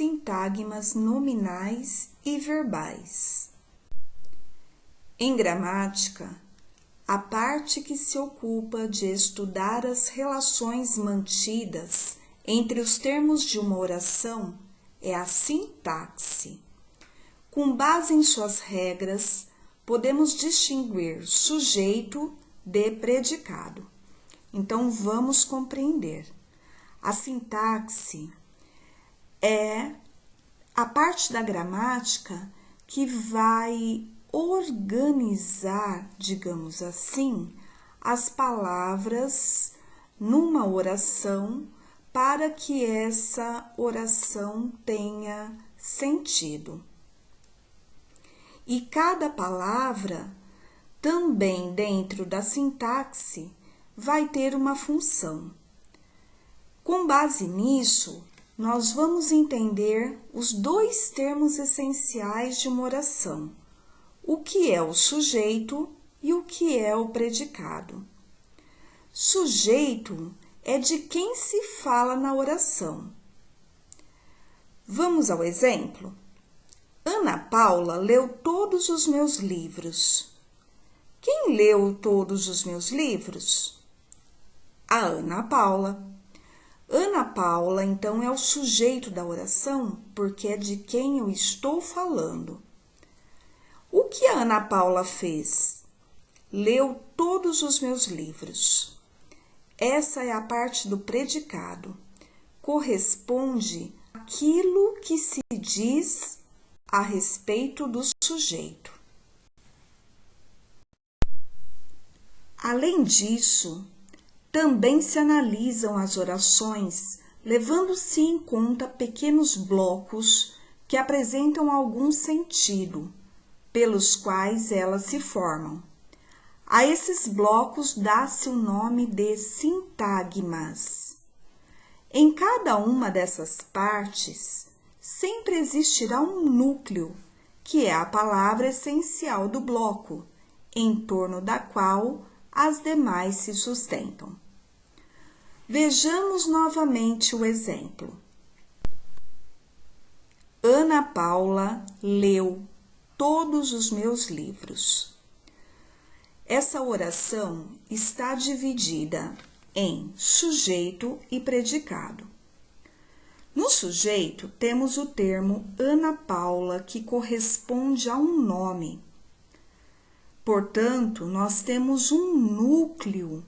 sintagmas nominais e verbais. Em gramática, a parte que se ocupa de estudar as relações mantidas entre os termos de uma oração é a sintaxe. Com base em suas regras, podemos distinguir sujeito de predicado. Então, vamos compreender. A sintaxe é a parte da gramática que vai organizar, digamos assim, as palavras numa oração para que essa oração tenha sentido. E cada palavra, também dentro da sintaxe, vai ter uma função. Com base nisso, nós vamos entender os dois termos essenciais de uma oração: o que é o sujeito e o que é o predicado. Sujeito é de quem se fala na oração. Vamos ao exemplo? Ana Paula leu todos os meus livros. Quem leu todos os meus livros? A Ana Paula. Ana Paula, então, é o sujeito da oração, porque é de quem eu estou falando. O que a Ana Paula fez? Leu todos os meus livros. Essa é a parte do predicado. Corresponde àquilo que se diz a respeito do sujeito. Além disso, também se analisam as orações, levando-se em conta pequenos blocos que apresentam algum sentido, pelos quais elas se formam. A esses blocos dá-se o nome de sintagmas. Em cada uma dessas partes, sempre existirá um núcleo, que é a palavra essencial do bloco, em torno da qual as demais se sustentam. Vejamos novamente o exemplo. Ana Paula leu todos os meus livros. Essa oração está dividida em sujeito e predicado. No sujeito, temos o termo Ana Paula, que corresponde a um nome. Portanto, nós temos um núcleo.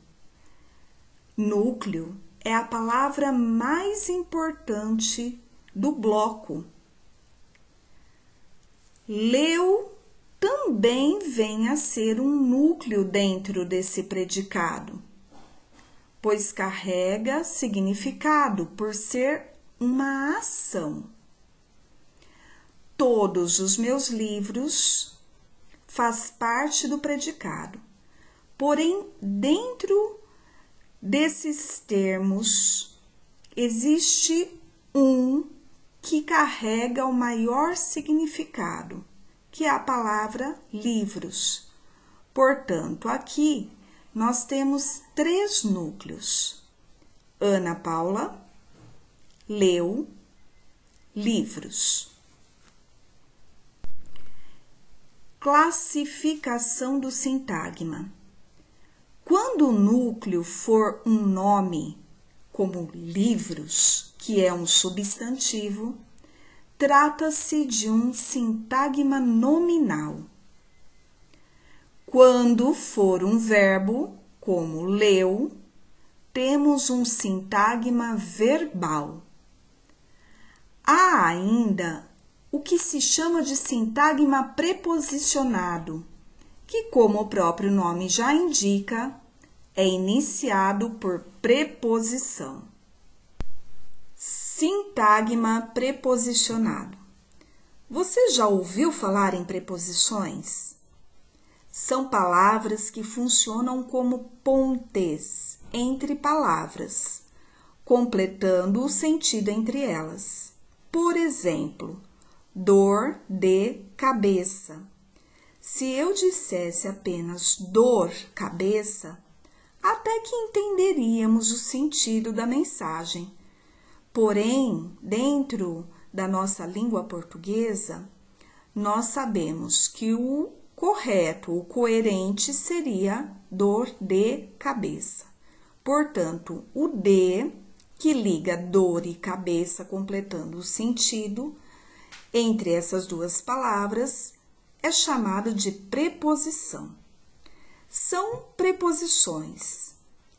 Núcleo é a palavra mais importante do bloco. Leu também vem a ser um núcleo dentro desse predicado, pois carrega significado por ser uma ação. Todos os meus livros faz parte do predicado, porém, dentro desses termos, existe um que carrega o maior significado, que é a palavra livros. Portanto, aqui nós temos 3 núcleos. Ana Paula leu livros. Classificação do sintagma. Quando o núcleo for um nome, como livros, que é um substantivo, trata-se de um sintagma nominal. Quando for um verbo, como leu, temos um sintagma verbal. Há ainda o que se chama de sintagma preposicionado, que, como o próprio nome já indica, é iniciado por preposição. Sintagma preposicionado. Você já ouviu falar em preposições? São palavras que funcionam como pontes entre palavras, completando o sentido entre elas. Por exemplo, dor de cabeça. Se eu dissesse apenas dor, cabeça, até que entenderíamos o sentido da mensagem. Porém, dentro da nossa língua portuguesa, nós sabemos que o correto, o coerente seria dor de cabeça. Portanto, o de, que liga dor e cabeça, completando o sentido, entre essas duas palavras, é chamado de preposição. São preposições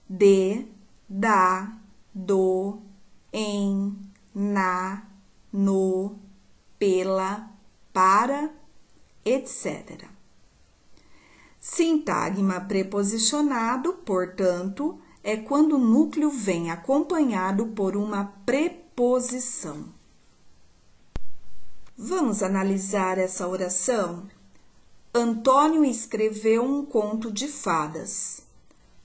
de, da, do, em, na, no, pela, para, etc. Sintagma preposicionado, portanto, é quando o núcleo vem acompanhado por uma preposição. Vamos analisar essa oração? Antônio escreveu um conto de fadas.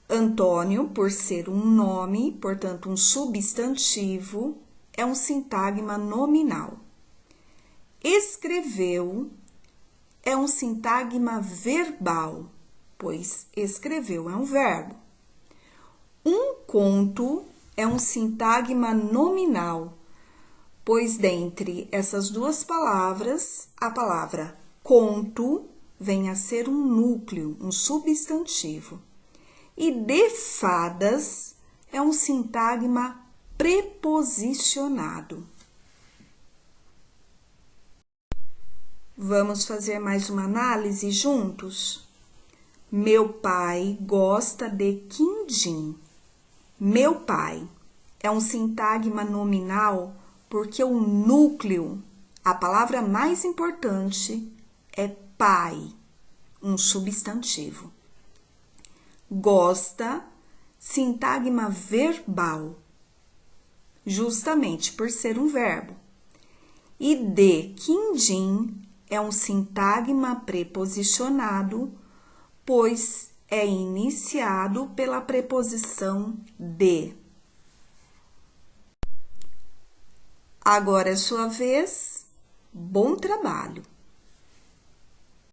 Antônio, por ser um nome, portanto, um substantivo, é um sintagma nominal. Escreveu é um sintagma verbal, pois escreveu é um verbo. Um conto é um sintagma nominal, pois dentre essas duas palavras, a palavra conto vem a ser um núcleo, um substantivo. E de fadas é um sintagma preposicionado. Vamos fazer mais uma análise juntos? Meu pai gosta de quindim. Meu pai é um sintagma nominal porque o núcleo, a palavra mais importante, é pai, um substantivo. Gosta, sintagma verbal, justamente por ser um verbo. E de quindim é um sintagma preposicionado, pois é iniciado pela preposição de. Agora é sua vez. Bom trabalho!